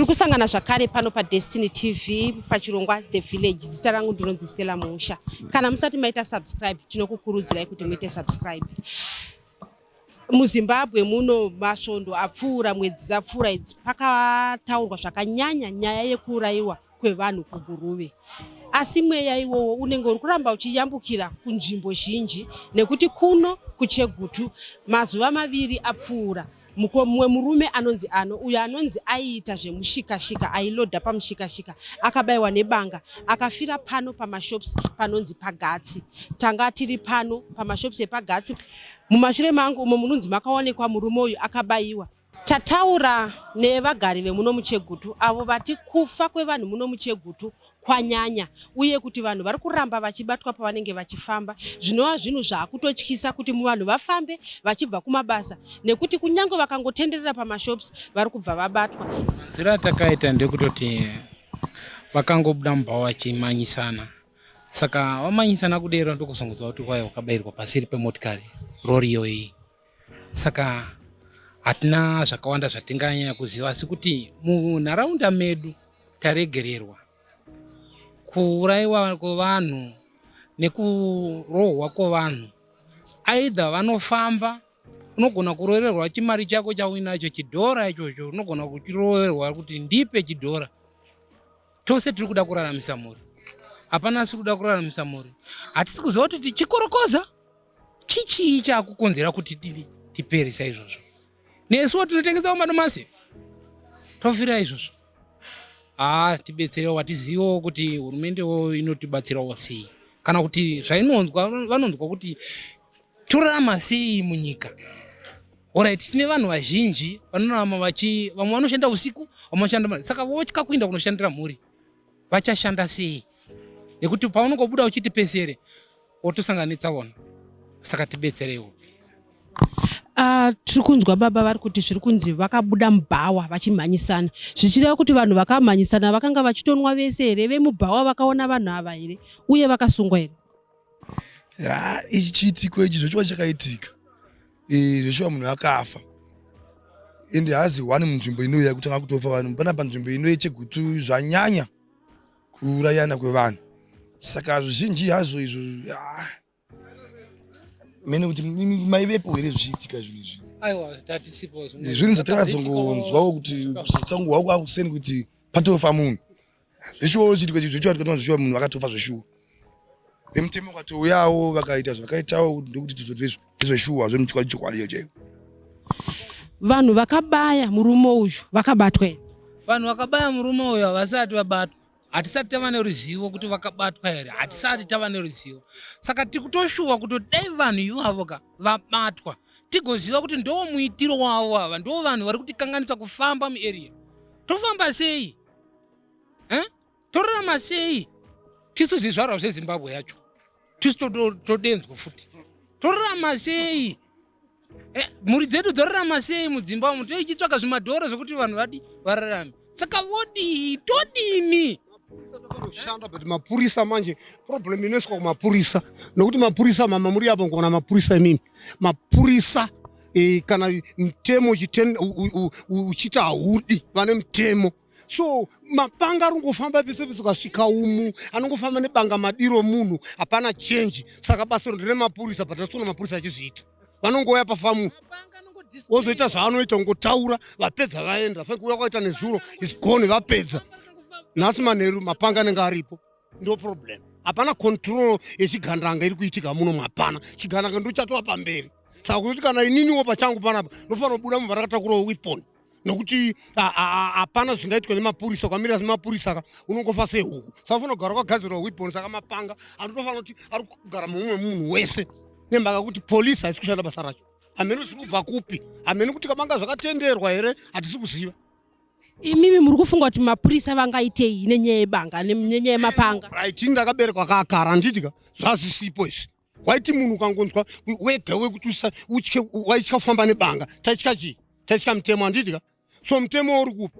Tirikusangana zvakare pano paDestiny TV pachirongwa The Village. Zita rangu ndinonzi Stella Musha. Kana musati maita subscribe tinokukurudzirai kuti muite subscribe. MuZimbabwe muno masvondo apfuura mwedzi dzapfuura idzi pakataurwa zvakanyanya nyaya yekuraiwa kwevanhu kuGuruve. Asi mweya iwowo unenge uri kuramba uchiyambukira kunzvimbo zhinji nekuti kuno kuChegutu mazuva maviri apfuura. Mumwe murume anonzi Ano uyo anonzi aiita zvemushikashika ailoda pamushikashika akabayiwa nebanga akafira pano pamashops panonzi Pagatsi. Tanga tiri pano pamashops ePagatsi. Mumashure mangu umo munonzi makaonekwa murume uyu akabayiwa. Tataura nevagari vemuno muChegutu avo vati kufa kwevanhu muno muChegutu kwanyanya uye kuti vanhu vari kuramba vachibatwa pavanenge vachifamba zvinova zvinhu zvaakutotyisa kuti vanhu vafambe vachibva kumabasa nekuti kunyange vakangotenderera pamashops vari kubva vabatwa. Nzira takaita ndekutoti vakangobuda mubhawa vachimanyisana, saka vamanyisana kudera ndokuzongodzwa kuti kwai wakabayirwa paseri pemotikari rori iyoyi. Saka hatina zvakawanda zvatinganyanya kuziva, asi kuti munharaunda medu taregererwa kuuraiwa kwevanhu nekurohwa kwevanhu. Aidha vanofamba, unogona kurovererwa chimari chako chauinacho chidhora ichocho, unogona kuchirovererwa kuti ndipe chidhora. Tose tiri kuda kuraramisa mhuri. Hapana asi kuda kuraramisa mhuri. Hatisi kuziva kuti tichikorokoza chichii chakukonzera kuti tiperisa izvozvo. Nesuwo tinotengesa madomasi tofira izvozvo. Tibetserewo watizivo kuti hurumende inotibatsirawo sei, kana kuti zvainonzwa vanonzwa kuti torarama sei munyika. Alright, tine vanhu vazhinji vanorarama vamwe vanoshanda usiku, vamwe vanoshanda saka votya kuenda kunoshandira mhuri. Vachashanda sei? Nekuti paunongobuda uchitipesere wotosangana netsaona. Saka tibetserewo. Tiri kunzwa baba vari kuti zviri kunzi vakabuda mubhawa vachimhanyisana. Zvichireva kuti vanhu vakamhanyisana vakanga vachitonwa vese here? Vemubhawa vakaona vanhu ava here uye vakasungwa here? Ichi chiitiko ichi zvochiva chakaitika. Zvochiva munhu akafa. Ende hazi wani munzvimbo ino yakutanga kutofa vanhu. Pana panzvimbo ino yeChegutu zvanyanya kuurayana kwevanhu. Saka zvizhinji hazvo izvo mene kuti maivepo here zvichiitika zvinhu izvi. Aiwa tatisipo zvinhu zvatakazongonzwawo kuti kusitsanguhwa kwakuseni kuti patofa munhu. Zvishuwo chiitiko zvichiva zvichiva munhu akatofa zveshuwo. Vemutemo vakatouyawo vakaita zvakaitawo ndokuti tizoti zveshuwa zvemuchokwadi chaiwo. Vanhu vakabaya murume uyu vakabatwa here? Vanhu vakabaya murume uyu havasati vabatwa. Hatisati tava neruzivo kuti vakabatwa here, hatisati tava neruzivo. Saka tiri kutoshuwa kuti dai vanhu ivavo vabatwa tigoziva kuti ndo muitiro wavo ava, ndo vanhu vari kutikanganisa kufamba muarea. Tofamba sei? Torarama sei? Tisu zvizvarwa zveZimbabwe yacho tisu todenzwa futi. Torarama sei? Mhuri dzedu dzorarama sei muZimbabwe? Tichitsvaka zvimadhoro zvokuti vanhu vararame. Saka vodi todini? Kushanda but mapurisa manje problem inoiswa kumapurisa nokuti mapurisa mama muri apo ngona mapurisa emini mapurisa kana mtemo uchita hudi vane mtemo. So mapanga arungofamba pese pese kasvika umu anongofamba nebanga madiro munhu hapana change. Saka basa ndire mapurisa patasona mapurisa achizviita vanongoya pafamu wozoita zvaanoita ngotaura vapedza vaenda fekuya kwaita nezuro izigone vapedza. Nhasi manheru mapanga anenge aripo ndo problem. Hapana control yechigandanga iri kuitika muno hapana. Chigandanga ndo chatova pamberi. Saka kuti kana ininiwo pachangu panapa ndofanira kubuda munhu akatakurawo weapon. Nokuti hapana zvingaitwa nemapurisa. Ukamira semapurisa unongofa sehuku. Saka unofanira kugara wakagadzirwa weapon. Saka mapanga anotofanira kuti ari kugara mumwe munhu wese. Nembaka kuti polisi haisi kushanda basa racho. Hamene zviri kubva kupi? Hamene kuti kamanga zvakatenderwa here? Hatisi kuziva. Imimi muri kufunga kuti mapurisa vangaitei nenyaya yebanga nenyaya yemapanga? Right, ndakaberekwa kakara handitika zvazisipo izvi. Waiti munhu ukangonzwa wega wekuti waitya kufamba nebanga taitya chii? Taitya mutemo handitika. So mutemo uri kupi?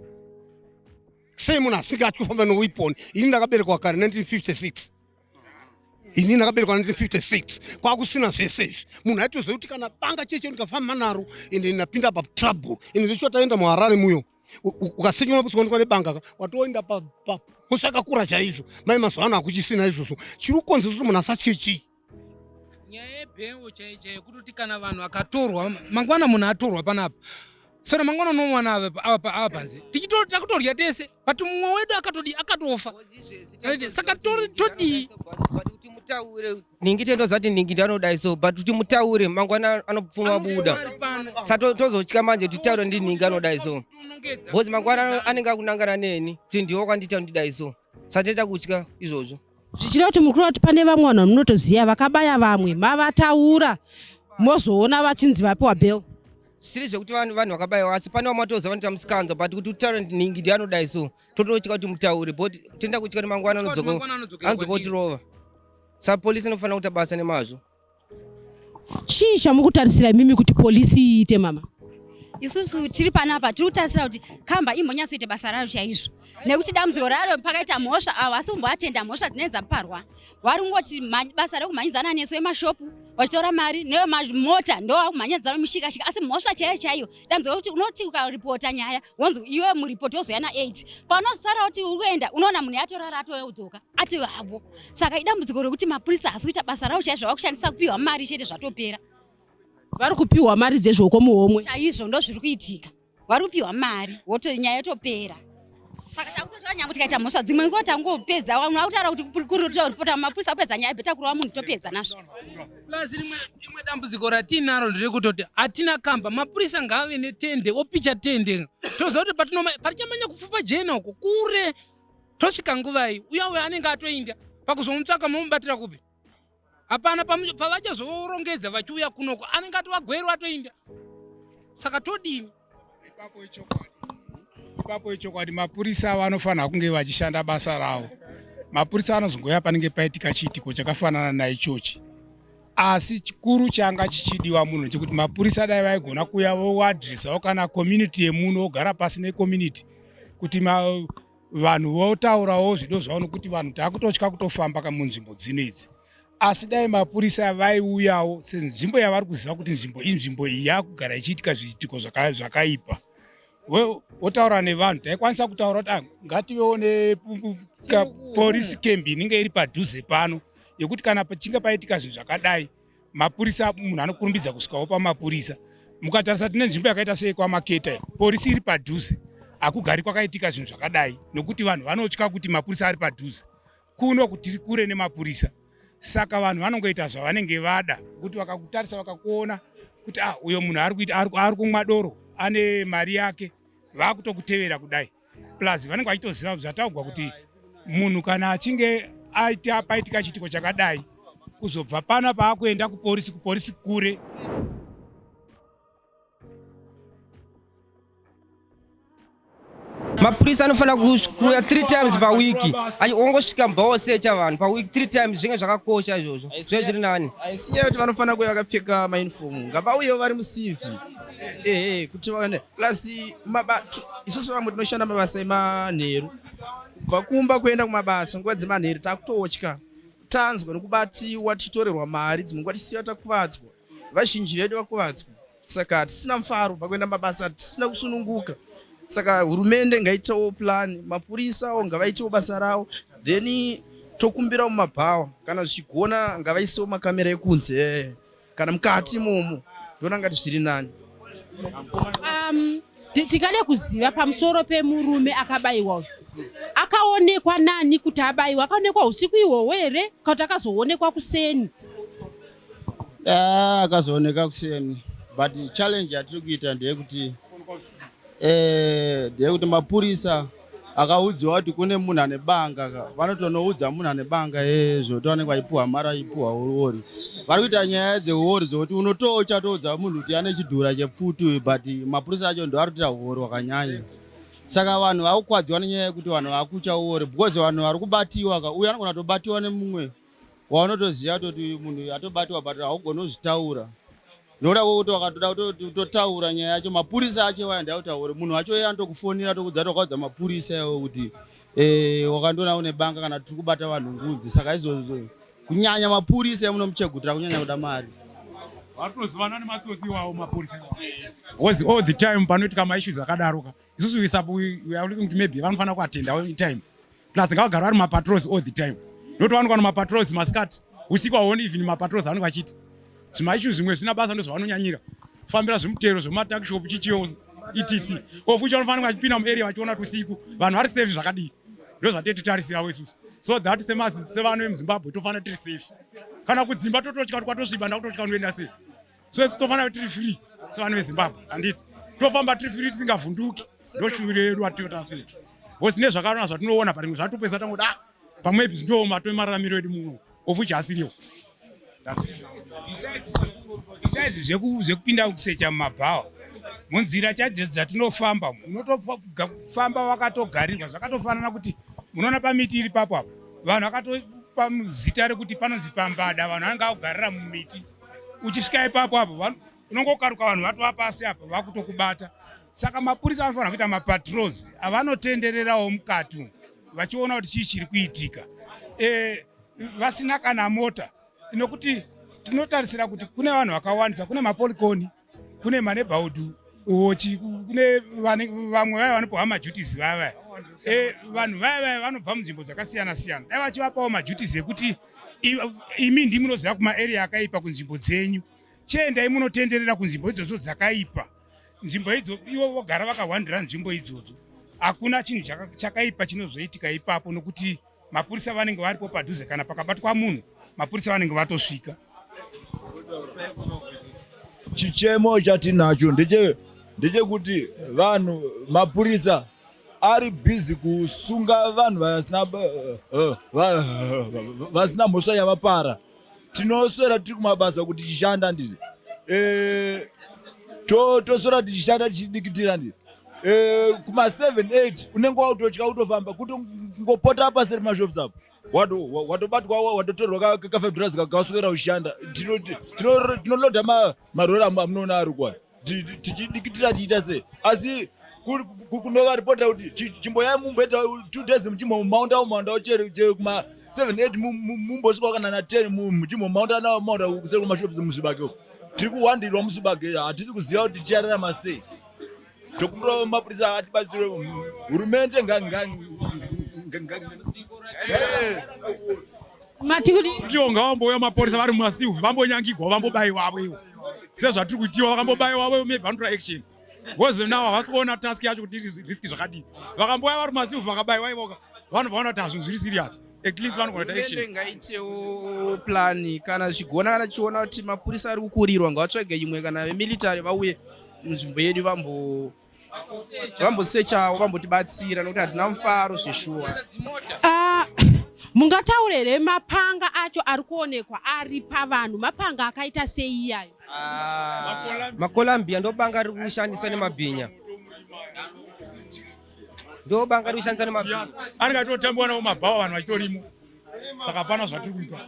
Sei munhu asingatyi kufamba neweapon? Ini ndakaberekwa kare 1956. Ini ndakaberekwa 1956. Kwakusina zvese izvi. Munhu aitoziva kuti kana banga cheche ndikafamba naro ende ndinapinda patrouble. Ende zvichwa taenda muHarare muyo. ukasinywa kuti nebanga watoenda pa musakakura chaizvo mai mazuva ano akuchisina izvozvo chiri kukonzesa kuti munhu asatye chii nyaya yebhengo chaiyo kuti kana vanhu akatorwa mangwana munhu atorwa panapa saka mangwana unomwana ava panze takutorya tese but mumwe wedu akatofa saka todii kuti mutaure ningi tendoza kuti ningi ndanodayi so but kuti mutaure mangwana anopfuma buda saka tozotya manje titaure ndi ningi anodayi so bhozi mangwana anenge akunangana neni kuti ndiwo kwandita ndidayi so sateta kutya izvozvo zvichida kuti mukuru kuti pane vamwe vanhu munotoziva vakabaya vamwe mavataura mozoona vachinzi vapiwa bhel siri zvekuti vanhu vakabayiwa asi pane vamatoza vanoita musikanzwa but kuti utaure ningi ndianodayi so tototya kuti mutaure but tenda kutya kuti mangwana anodzoka kutirova saka polisi inofanira kuita basa nemazvo chii chamukutarisira imimi kuti polisi iite mama isusu tiri panapa tiri kutarisira kuti kamba imbonyatsoite basa raro chaizvo nekuti dambudziko raro pakaita mhosva avo asi kumboatenda mhosva dzinenge dzaparwa vari kungoti basa rekumhanyidzana nesu vemashopu vachitora mari nevemamota ndo vakumhanyidzana mushikashika asi mhosva chaiyo dambudziko kuti unoti ukaripota nyaya wonzi iwe muripoti wozoya na8 panosara kuti uri kuenda unoona munhu yatorara atoudzoka ati havo saka idambudziko rekuti mapurisa hasi kuita basa ravo chaizvo vakushandisa kupiwa mari chete zvatopera vari kupiwa mari dzezvoko muhomwe chaizvo ndo zviri kuitika vari kupiwa mari nyaya yotopera saka takutosvika nyangwe tikaita mhosva dzimwe nguva tangopedza vanhu vakutaura kuti kuripota mapurisa kupedza nyaya bhetakurova munhu topedza nazvo plus rimwe dambudziko ratinaro nderekutoti hatina kamba mapurisa ngaave netende opicha tende toziva kuti patichamanya kupfupa jena uko kure tosvika nguvai uyawe anenge atoinda pakuzomutsvaka momubatira kupi hapana pavachazorongedza vachiuya kunoko anenge atovagwerwa atoinda saka todini ipapo ichokwadi mapurisa vanofanira kunge vachishanda basa ravo mapurisa anozongoya panenge paitika chiitiko chakafanana naichochi asi chikuru changa chichidiwa munhu chekuti mapurisa dai vaigona kuya voadhiresawo kana community yemuno ogara pasi necommunity kuti vanhu votaurawo zvido zvavo nokuti vanhu takutotya kutofamba munzvimbo dzinedzi asi dai mapurisa vaiuyawo senzvimbo yavari kuziva kuti nzvimbo iyi nzvimbo iyi yakugara ichiitika zviitiko zvakaipa wotaura nevanhu taikwanisa kutaura kuti ngativewo nepolisi cambi inenge iri padhuze pano yekuti kana pachinge paitika zvinhu zvakadai mapurisa munhu anokurumbidza kusvikawo pamapurisa mukatarisa tine nzvimbo yakaita sei kwamaketa polisi iri padhuze hakugari kwakaitika zvinhu zvakadai nokuti vanhu vanotya kuti mapurisa ari padhuze kuno kuti kure nemapurisa saka vanhu vanongoita zvavanenge vada kuti vakakutarisa vakakuona kuti uyo munhu ari kumwa doro ane mari yake vakutokutevera kudai plus vanenge vachitoziva zvataugwa kuti munhu kana achinge paitika chiitiko chakadai kuzobva pana paakuenda kupolisi kure mapurisa anofanira kuuya 3 times pawiki ongosvika mbaosecha vanhu pawiki 3 times zvinge zvakakosha izvozvo zvinge zviri nani aisinyaya kuti vanofanira kuuya vakapfeka maunifomu ngavauyewo vari musivhi kuti vaone plus isusu vamwe tinoshanda mabasa emanheru kubva kumba kuenda kumabasa nguva dzemanheru takutotya tanzwa nokubatiwa tichitorerwa mari dzimwe nguva tisiva takuvadzwa vazhinji vedu vakuvadzwa saka tisina mufaro pakuenda mabasa tisina kusununguka saka hurumende ngaitawo plan mapurisawo ngavaitewo basa ravo then tokumbirawo mumabhawa kana zvichigona ngavaisewo makamera ekunze kana mukati imomo ndona ngati zviri nani tikade kuziva pamusoro pemurume akabayiwa uyu akaonekwa nani kuti abayiwa akaonekwa usiku ihwohwo here kuti akazoonekwa kuseni akazooneka kuseni but challenge yatiri kuita ndeyekuti mapurisa akaudziwa kuti kune munhu ane banga vanotonoudza munhu ane banga zvoti vanenge vaipuhwa mari aipuhwa uori vari kuita nyaya dzeuori dzokuti unotocha toudza munhu kuti ane chidhura chepfutu but mapurisa acho ndo ari kuita uori hwakanyanya saka vanhu vakukwadziwa nenyaya yekuti vanhu vakucha uori because vanhu vari kubatiwa uye anogona tobatiwa nemumwe waunotoziva kuti munhu atobatiwa but haugona kuzvitaura nokuda kwokuti wakatoda kutotaura nyaya yacho mapurisa acho waenda kutaura munhu wacho iye anotokufonera tokudza wakaudza mapurisa iwo kuti wakandoona une banga kana tiri kubata vanhu ngunzi saka izvozvo kunyanya mapurisa emunomuchegutira kunyanya kuda mari Vatozivana nematsotsi wavo mapurisa was all the time panoitika maissues akadaroka isusu we are looking to maybe vanofana kuatendawo in time plus ngavagara vari mapatrols all the time nokuti vanokwa nemapatrols masikati usiku haoni even mapatrols anenge achiti zvimaissues zvimwe zvina basa ndozvavanonyanyira kufambira zvemutero zvematakishop chichiyo etc ofucha vanofanira vachipinda muarea vachiona kuti usiku vanhu vari safe zvakadii ndozvatetitarisirawo isusu so that sevano vemuzimbabwe tofanira tiri safe kana kudzimba tototya kuti kwatosviba ndakutotya kunoenda sei so isu tofanira tiri free sevanhu vezimbabwe handiti tofamba tiri free tisingavhunduki ndoshuviro yedu atiyota sei bcause nezvakarona zvatinoona parimwe zvatopesa tangoti pamwepi ndo matoi mararamiro edu mumwe ofucha asiriwo besides zvekupinda kusecha mumabhawa munzira chadzo dzatinofamba unotofamba wakatogarirwa zvakatofanana kuti munoona pamiti iri papo apo vanhu vakatopa zita rekuti panonzi pambada vanhu vanenge vakugarira mumiti uchisvika ipapo apo unongokaruka vanhu vatova pasi apa vakutokubata saka mapurisa vanofanira kuita mapatrols avanotendererawo mukati vachiona kuti chii chiri kuitika vasina kana mota nokuti tinotarisira kuti kune vanhu vakawandisa kune mapolikoni kune maneighborhood watch kune vamwe vaya vanopiwa maduties vaya vanhu vaya vanobva munzvimbo dzakasiyana siyana dai vachivapawo maduties ekuti imi ndimi munoziva kumaarea akaipa kunzvimbo dzenyu chiendai munotenderera kunzvimbo idzodzo dzakaipa nzvimbo idzo ivo vogara vakahwandira nzvimbo idzodzo hakuna chinhu chakaipa chinozoitika ipapo nokuti mapurisa vanenge varipo padhuze kana pakabatwa munhu mapurisa vanenge vatosvika. Chichemo chatinacho ndechekuti vanhu mapurisa ari busy kusunga vanhu vasina mhosva yavapara. Tinoswera tiri kumabasa kuti tishanda ndiri toswera tichishanda tichidikitira ndiri kuma 7-8 unenge wautotya utofamba kuti ngopota paseri mashops apo watobatwa watotorwa kafedhura zikakaswera ushanda tinolodha marori amunoona ari kwa tichidikitira tiita sei asi kunova ripota kuti chimboyai mumboita 2 days muchimbo mumaunda chere kuma 7-8 mumbosvika kana na 10 muchimbo mumaunda kuseri kwamashops muzvibage uko tiri kuhwandirwa muzvibage hatisi kuziva kuti tichararama sei tokumbira mapurisa atibatsire hurumende kuti ngavambouya mapurisa vari mumasivhu vambonyangigwa vambobayiwavo ivo sezvatiri kuitiwa vakambobayiwavo maybe vanotora action because now havasi kuona task yacho kuti riski zvakadii vakambouya vari mumasivhu vakabayiwa ivo vanhu vaona kuti hazvinhu zviri serious at least vanogona kuita action. Ngaitewo plan kana zvichigona kana chiona kuti mapurisa ari kukurirwa ngavatsvage imwe kana vemilitary vauye munzvimbo yedu vambosechawo vambotibatsira nokuti hatina mufaro zveshuwa. Mungataurere mapanga acho ari kuonekwa ari pavanhu mapanga akaita sei iyayo? Makolambia ndo banga riri kushandiswa nemabhinya. Ndo banga riri kushandiswa nemabhinya. Angatotambwa nawo mabhawa vanhu vachitorimo. Saka pana zvatiri kuita.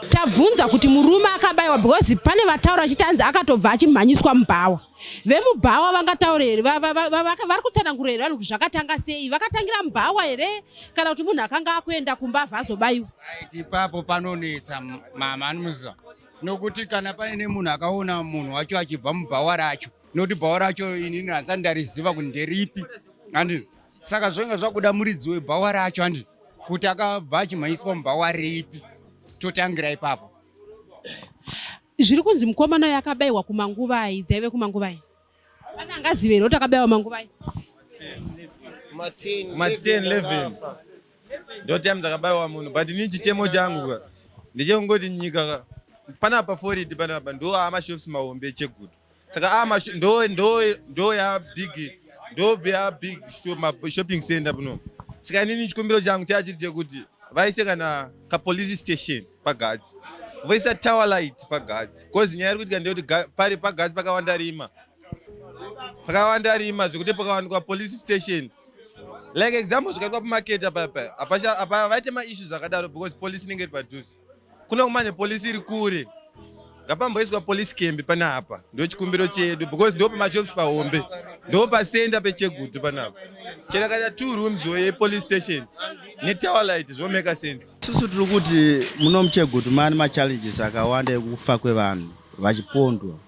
Tabvunza kuti murume akabayiwa because pane vataura vachitanzi akatobva achimhanyiswa mubhawa. Vemubhawa vangataurere vari kutsanangurira vanhu kuti zvakatanga sei vakatangira mubhawa here kana kuti munhu akanga akuenda kumbavha azobayiwa. Ipapo panonetsa mama anomuziva nokuti kana paine munhu akaona munhu wacho achibva mubhawa racho nokuti bhawa racho inini handisati ndariziva kuti nderipi handi saka zvinenge zvakuda muridzi webhawa racho handi kuti akabva achimhanyiswa mubhawa ripi totangira ipapo. Zviri kunzi mukomana uyu akabayiwa kumanguvai dzaive kumanguvai pane angazive here kuti akabayiwa manguvai? 10-11 ndo time dzakabayiwa munhu but ini chichemo changu ndechekungoti nyika panapa foridi panapa ndo amashops mahombe chegutu saka ndo ya big shopping center pano saka inini chikumbiro changu chachiri chekuti vaise kana kapolice station pagadzi voisa tower light pagadzi because nyaya iri kuitika ndeyekuti pari pagadzi pakawanda rima zvekuti pakawanikwa police station like example zvikaitwa pamaketi apa vaite maissues akadaro because police inenge iri padhuze kuno kumanye police iri kure ngapamboiswa police camp panapa ndo chikumbiro chedu because ndo pamashops pahombe ndo pasenda pechegutu panapa chenakaita 2 rooms yepolice station netower light zvomeka sense. Susu tiri kuti muno muchegutu mane machallenges akawanda ekufa kwevanhu vachipondwa.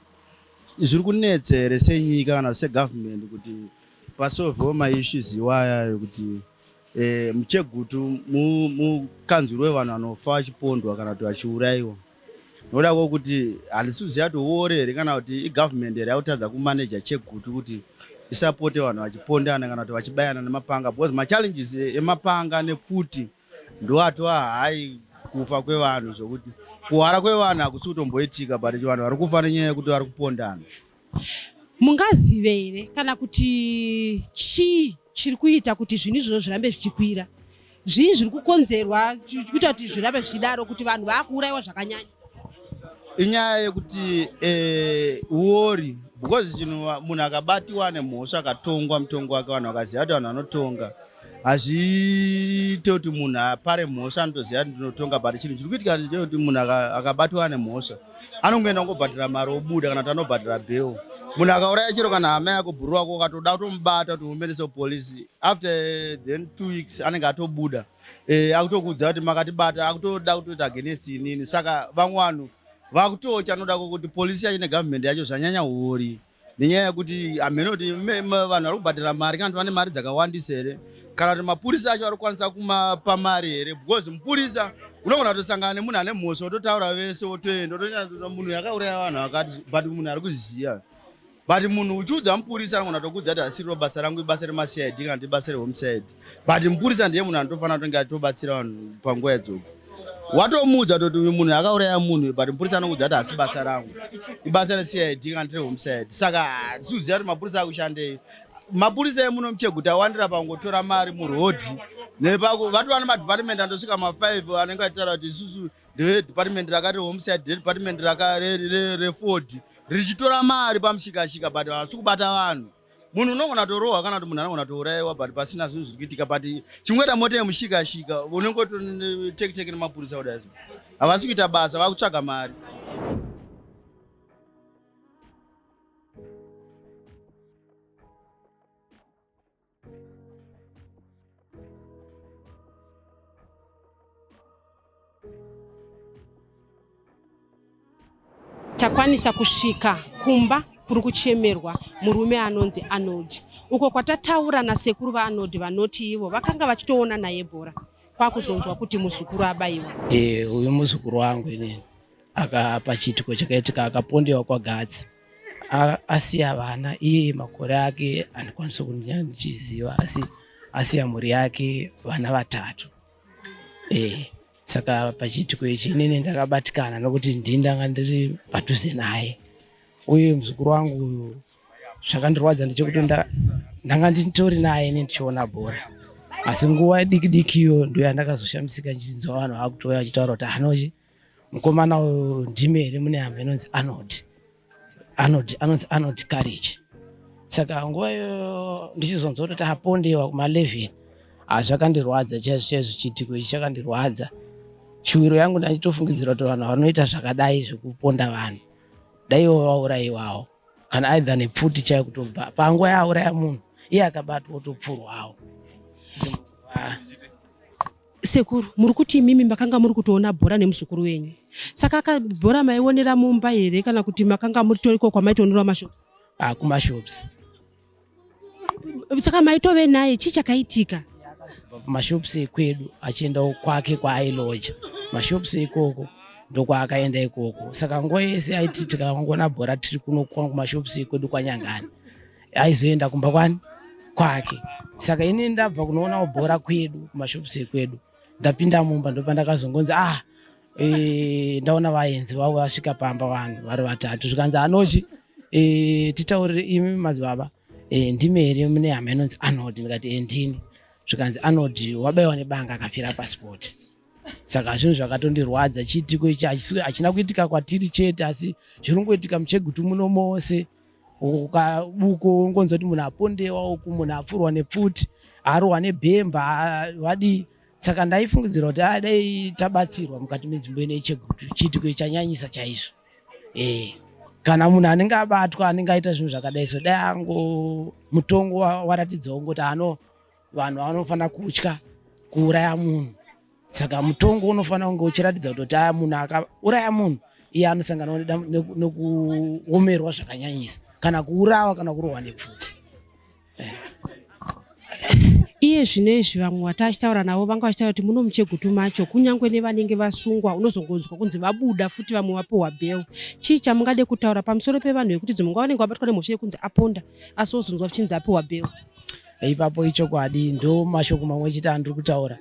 Zviri kunetsa here senyika kana segovernment kuti pasolvewo maissues iwaya ekuti muchegutu mukanzwirwe vanhu vanofa vachipondwa kana kuti vachiurayiwa. Noda kuti handisiziva kuti uore here kana kuti igovernment here yakutadza kumaneja chegutu kuti isapote vanhu vachipondana kana kuti vachibayana nemapanga, because machallenges emapanga nepfuti ndo atova hai kufa kwevanhu, zvokuti kuhwara kwevanhu hakusi kutomboitika but vanhu vari kufa nenyaya yekuti vari kupondana. Mungazive here kana kuti chii chiri kuita kuti zvinhu izvozvo zvirambe zvichikwira? Zvii zviri kukonzerwa kuita kuti zvirambe zvichidaro kuti vanhu vakuurayiwa zvakanyanya? Inyaya yekuti uori, because munhu akabatiwa nemhosva akatongwa mutongo wake, vanhu vakaziva kuti vanhu vanotonga, hazviite kuti munhu apare mhosva anotoziva kuti ndinotonga, but chinhu chiri kuitika ndechekuti munhu akabatwa nemhosva anongoenda kungobhadhira mari obuda kana kuti anobhadhira bheo. Munhu akauraya chero kana hama yako bhuru wako ukatoda kutomubata kuti umuendese polisi, after then 2 weeks anenge atobuda akutokuudza kuti makatibata, akutoda kutoti against inini. Saka vamwe vanhu vakutocha anoda kuti polisi yacho negovernment yacho zvanyanya uori, nenyaya yekuti amene kuti vanhu vari kubhadhira mari kana kuti vane mari dzakawandisa here, kana kuti mapurisa acho ari kukwanisa kumapa mari here, because mupurisa unogona kutosangana nemunhu ane mhosva ototaura vese otoenda otonya munhu yakauraya vanhu vakati, but munhu ari kuziya. But munhu uchiudza mupurisa anogona kutokuudza kuti hasiriro basa rangu, ibasa remaCID kana kuti ibasa rehomicide, but mupurisa ndiye munhu anotofanira kutonge atobatsira vanhu panguva idzodzo. Watomuudza kuti uyu munhu akauraya munhu, but mupurisa anokuudza kuti hasi basa rangu, ibasa reCID kana kuti rehomicide. Saka tikuziva kuti mapurisa akushandei. Mapurisa emuno mucheguta awandira pangotora mari murodhi, vati vane madepartment andosvika ma5 anenge achitaura kuti isusu ndedepartment rakati homicide, ndedepartment reford, richitora mari pamushikashika, but havasi kubata vanhu. Munhu unogona torohwa kana kuti munhu anogona tourayiwa, but pasina zvinhu zviri kuitika. But chingweta mota yemushikashika unongototekiteke nemapurisa kudai, havasi kuita basa, vakutsvaga mari. Takwanisa kusvika kumba kuri kuchemerwa murume anonzi Arnold, uko kwatataura nasekuru vaArnold vanoti ivo vakanga vachitoona naye bhora, kwakuzonzwa kuti muzukuru abayiwa. Uyu muzukuru wangu inini pachitiko chakaitika akapondewa kwaGatsi, asiya vana, iye makore ake anokwanisa kundichiziva, asiya mhuri yake vana 3. Saka pachitiko ichi inini ndakabatikana nokuti ndanga ndiri padhuze naye. Uye muzukuru wangu uyu zvakandirwadza ndechekuti ndanga nditori naye ndichiona bhora, asi nguva dikidikiyo ndo yandakazoshamisika ndichinzwa vanhu vakutouya vachitaura kuti hanochi mukomana uyu ndime here mune hama inonzi Arnold Courage. Saka nguva iyo ndichizonzwa kuti apondewa kuma11, zvakandirwadza chaizvo chitiko ichi chakandirwadza. Shuviro yangu ndachitofungidzira kuti vanhu vanoita zvakadai zvekuponda vanhu daiwo vaurayiwawo, kana aidha nepfuti chaiyo kutobva panguva yauraya munhu iye akabatwa otopfurwawo. Sekuru, muri kuti imimi makanga muri kutoona bhora nemuzukuru wenyu, saka bhora maionera mumba here kana kuti makanga muri toriko kwamaitoonera mashops? Kumashops. Saka maitove naye chii chakaitika? Mashops ekwedu achienda kwake kwaailoja, mashops ikoko ndokwaakaenda ikoko. Saka nguva yese aiti tikaona bhora tiri kuno kumashops ekwedu kwaNyangani, aizoenda kumba kwake. Saka ini ndabva kunoona bhora kwedu kumashops ekwedu, ndapinda mumba ndopandakazongonzi ndaona vaenzi vavo vasvika pamba vanhu vari 3, zvikanzi Anochi titaurire imi madzibaba, ndime here mune hama inonzi Arnold? Ndikati ndini. Zvikanzi Arnold wabayiwa nebanga akafira pasipoti. Saka zvinhu zvakatondirwadza, chitiko ichi hachina kuitika kwatiri chete, asi zviri kungoitika muchegutu muno mose. Uko ungonzwa kuti munhu apondewa, uku munhu apfurwa nepfuti, arohwa nebhemba, vadii. Saka ndaifungidzira kuti dai tabatsirwa mukati menzvimbo ino yechegutu, chitiko chanyanyisa chaizvo. kana munhu anenge abatwa anenge aita zvinhu zvakadai so dai ango mutongo waratidzawo ngoti vanhu vanofana kutya kuuraya munhu. Saka mutongo unofana kunge uchiratidza kuti munhu akauraya munhu iye anosangana nekuomerwa zvakanyanyisa kana kuurawa kana kurohwa nepfuti. Iye zvinezvi vamwe watachitaura navo vanga vachitaura kuti muno muChegutu macho kunyangwe nevanenge vasungwa unozongonzwa kunzi vabuda futi vamwe vapiwa bail. Chii chamungade kutaura pamusoro pevanhu vekuti dzimwe nguva vanenge vabatwa nemhosva yekunzi aponda asi wozonzwa vachinzi apiwa bail? Ipapo ichokwadi ndo mashoko mamwe chete andiri kutaura.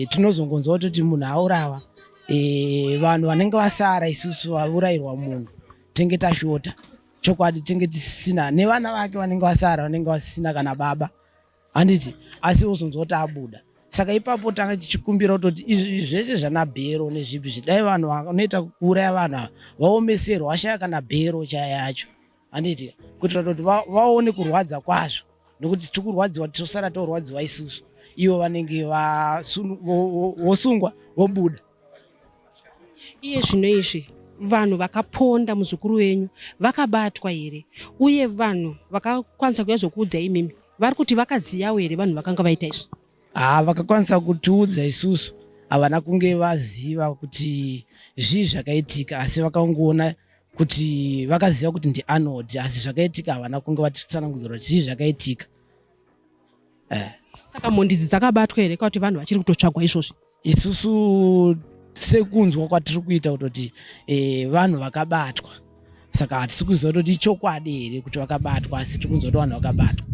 Tinozongonzwa kuti munhu aurawa, vanhu vanenge vasara isusu vaurayirwa munhu tenge tashota. Chokwadi tenge tisina nevana vake vanenge vasara vanenge vasina kana baba handiti, asi uzonzwa kuti abuda. Saka ipapo tanga tichikumbira kuti izvi zvese zvana bhero nezvipi zvidai vanhu vanoita kuuraya vanhu vaomeserwa vashaya kana bhero chaya yacho handiti, kuitira kuti vaone kurwadza kwazvo, nokuti tikurwadziwa tosara torwadziwa isusu ivo vanenge vosungwa vobuda. Iye zvinoizvi vanhu vakaponda muzukuru wenyu vakabatwa here, uye vanhu vakakwanisa kuuya zokuudza imimi vari kuti vakaziyawo here vanhu vakanga vaita izvi? Vakakwanisa kutiudza isusu havana kunge vaziva kuti zvii zvakaitika, asi vakangoona kuti vakaziva kuti ndiArnold, asi zvakaitika havana kunge vatitsanangudzira kuti zvii zvakaitika. Saka mhondi idzi dzakabatwa here kuti vanhu vachiri kutotsvagwa izvozvi? Isusu sekunzwa kwatiri kuita kuti vanhu vakabatwa, saka hatisi kuziva kuti ichokwadi here kuti vakabatwa, asi tiri kunzwa kuti vanhu vakabatwa.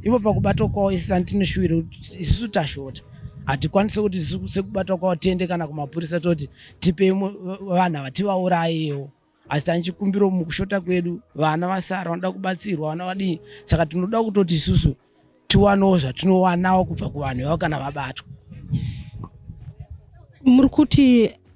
Ipo pakubatwa kwavo isusu handinoshuvira kuti isusu tashota, hatikwanisi kuti isusu sekubatwa kwavo tiende kana kumapurisa toti tipe vanhu ava tivaurayewo, asi tanichikumbira mukushota kwedu vana vasara vanoda kubatsirwa, vana vadii, saka tinoda kutoti isusu tiwanewo zvatinowanawo kubva kuvanhu ivavo kana vabatwa.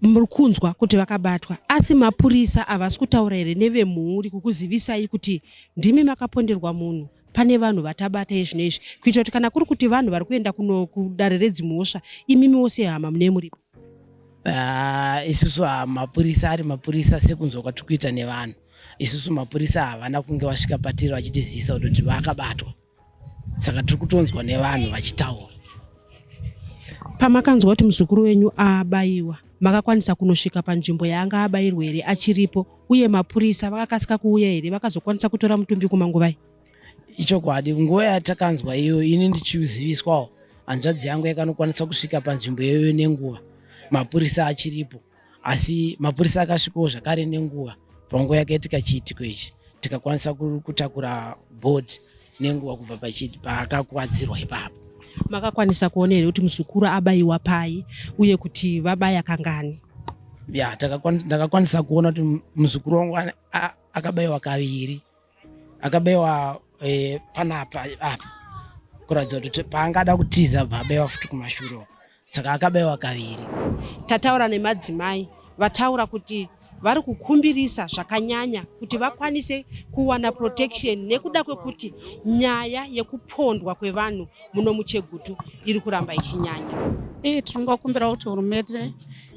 Muri kunzwa kuti vakabatwa, asi mapurisa havasi kutaura here nevemhuri kukuzivisai kuti ndimi makaponderwa munhu, pane vanhu vatabata izvi, kuitira kuti kana kuri kuti vanhu vari kuenda kudare redzimhosva imimiwo sehama mune muripo? Isusu mapurisa ari mapurisa sekunzwa kwatiri kuita nevanhu, isusu mapurisa havana kunge vasvika patiri vachitizivisa kuti vakabatwa, saka tiri kutonzwa nevanhu vachitaura. Pamakanzwa kuti muzukuru wenyu abayiwa, makakwanisa kunosvika panzvimbo yaanga abayirwa here achiripo, uye mapurisa vakakasika kuuya here vakazokwanisa kutora mutumbi kumanguvai? Ichokwadi, nguva yatakanzwa iyo ini ndichiziviswawo hanzvadzi yangu yakanokwanisa kusvika panzvimbo iyoyo nenguva mapurisa achiripo, asi mapurisa akasvikawo zvakare nenguva panguva yakaitika chiitiko ichi, tikakwanisa kutakura bhodhi nenguva kubva paakakwadzirwa ipapo. Makakwanisa kuona here kuti muzukuru abayiwa pai uye kuti vabaya kangani? Ndakakwanisa kuona kuti muzukuru wangu akabayiwa kaviri, akabayiwa panapa apa kuratidza kuti paangada kutiza bva abayiwa futi kumashure, saka akabayiwa kaviri. Tataura nemadzimai vataura kuti vari kukumbirisa zvakanyanya kuti vakwanise kuwana protection nekuda kwekuti nyaya yekupondwa kwevanhu muno muChegutu iri kuramba ichinyanya. Tinongokumbira kuti hurumende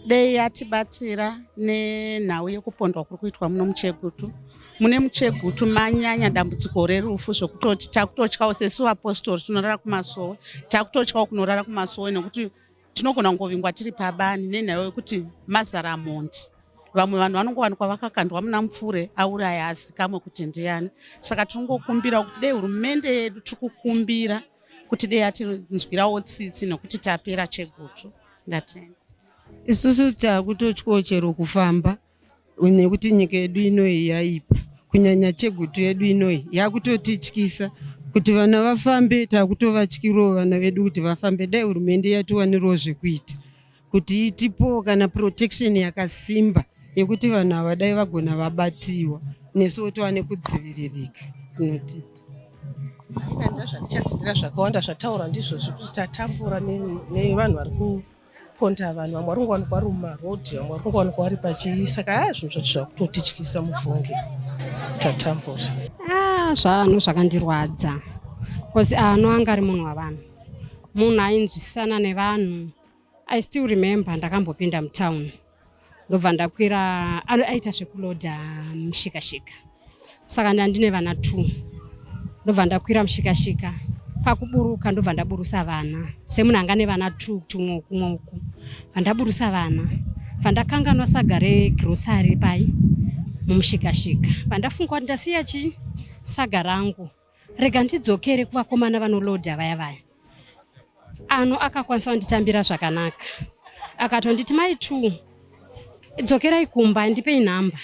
dei yatibatsira nenhau yekupondwa kuri kuitwa muno muChegutu. Mune muChegutu manyanya dambudziko rerufu zvokutoti takutotyawo sesu vapostori tinorara kumasowe, takutotyawo kunorara kumasowe nekuti tinogona kungovingwa tiri pabani nenhau yekuti mazara mhondi. Vamwe vanhu vanongowanikwa vakakandwa muna mupfure auraya azikamwe kuti ndiani. Saka tinongokumbira kuti dei hurumende yedu tikukumbira kuti dei yatinzwirawo tsitsi nekuti tapera Chegutu. Ndatenda. Isusu takutotyawo chero kufamba nekuti nyika yedu inoyi yaipa, kunyanya Chegutu yedu inoyi yakutotityisa kuti vana vafambe, takutovatyirawo vana vedu kuti vafambe. Dai hurumende yatiwanirawo zvekuita kuti itipo kana protection yakasimba yekuti vanhu ava dai vagona vabatiwa nesuwo tiwane kudziviririka. Tinotenda. Haina zvatichadzidira zvakawanda zvataura ndizvo zvekuti tatambura nevanhu vari kuponda vanhu, vamwe vari kungowanikwa vari mumarodhi, vamwe vari kungowanikwa vari pachii, saka zvinhu zvati zvakutotityisa muvhunge tatambura. Zvanhu zvakandirwadza kosi anga ari munhu wavanhu, munhu ainzwisisana nevanhu. I still remember ndakambopinda mutown ndobva ndakwira aita zvekulodha mushikashika. Saka ndine vana 2. Ndobva ndakwira mushikashika. Pakuburuka ndobva ndaburusa vana. Semunhu anga nevana 2 tumwe uku. Vandaburusa vana. Vandakanganwa saga regrocery pai mumushikashika. Vandafunga kuti ndasiya saga rangu. Rega ndidzokere kuvakomana vanolodha vaya. Ano akakwanisa kunditambira zvakanaka. Akatonditi mai 2 dzokerai kumba ndipei nhamba.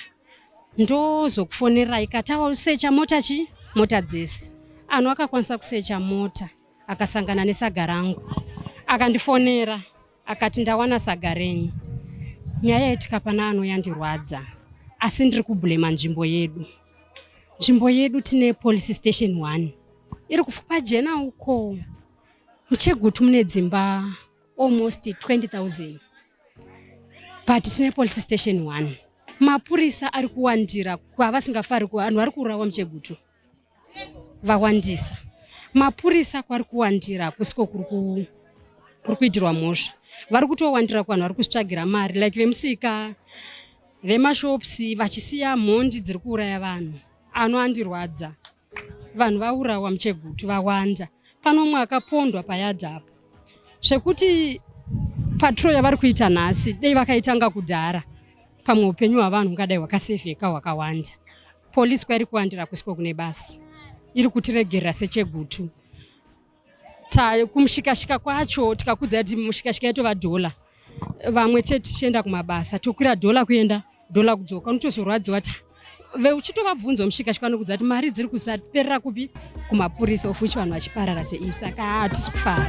Ndozokufonerai katawa usecha mota dzese. Ano akakwanisa kusecha mota akasangana nesaga rangu. Akandifonera akati ndawana saga renyu. Nyaya yetika pana ano yandirwadza. Asi ndiri kublema nzvimbo yedu. Nzvimbo yedu tine police station 1. Iri kufupa jena uko. Muchegutu mune dzimba almost 20,000. But tine police station 1. Mapurisa ari kuwandira kwavasingafari vanhu vari kurawa muchegutu. Vawandisa. Mapurisa kwari kuwandira kusiko kuri kuitirwa mhosva. Vari kutowandira kuvanhu vari kusvagira mari like vemusika, vemashopsi vachisiya mhondi dziri kuuraya vanhu. Ano andirwadza. Vanhu vaurawa muchegutu vawanda. Pano umwe akapondwa payadhi apa. Zvekuti patrol yavari kuita nhasi dei vakaitanga kudhara. Pamwe upenyu hwavanhu ungadai hwakasevheka hwakawanda. Polisi kwairi kuwandira kusiko kune basa. Iri kutiregerera sechegutu. Kumushikashika kwacho tikakudza kuti mushikashika yatova dola. Vamwe tichienda kumabasa tokwira dola kuenda dola kudzoka. Unotozorwadziwa kuti veuchitovabvunza mushikashika nokudza kuti mari dziri kusaperera kupi kumapurisa ofuchi vanhu vachiparara seisi. Saka hatisi kufara.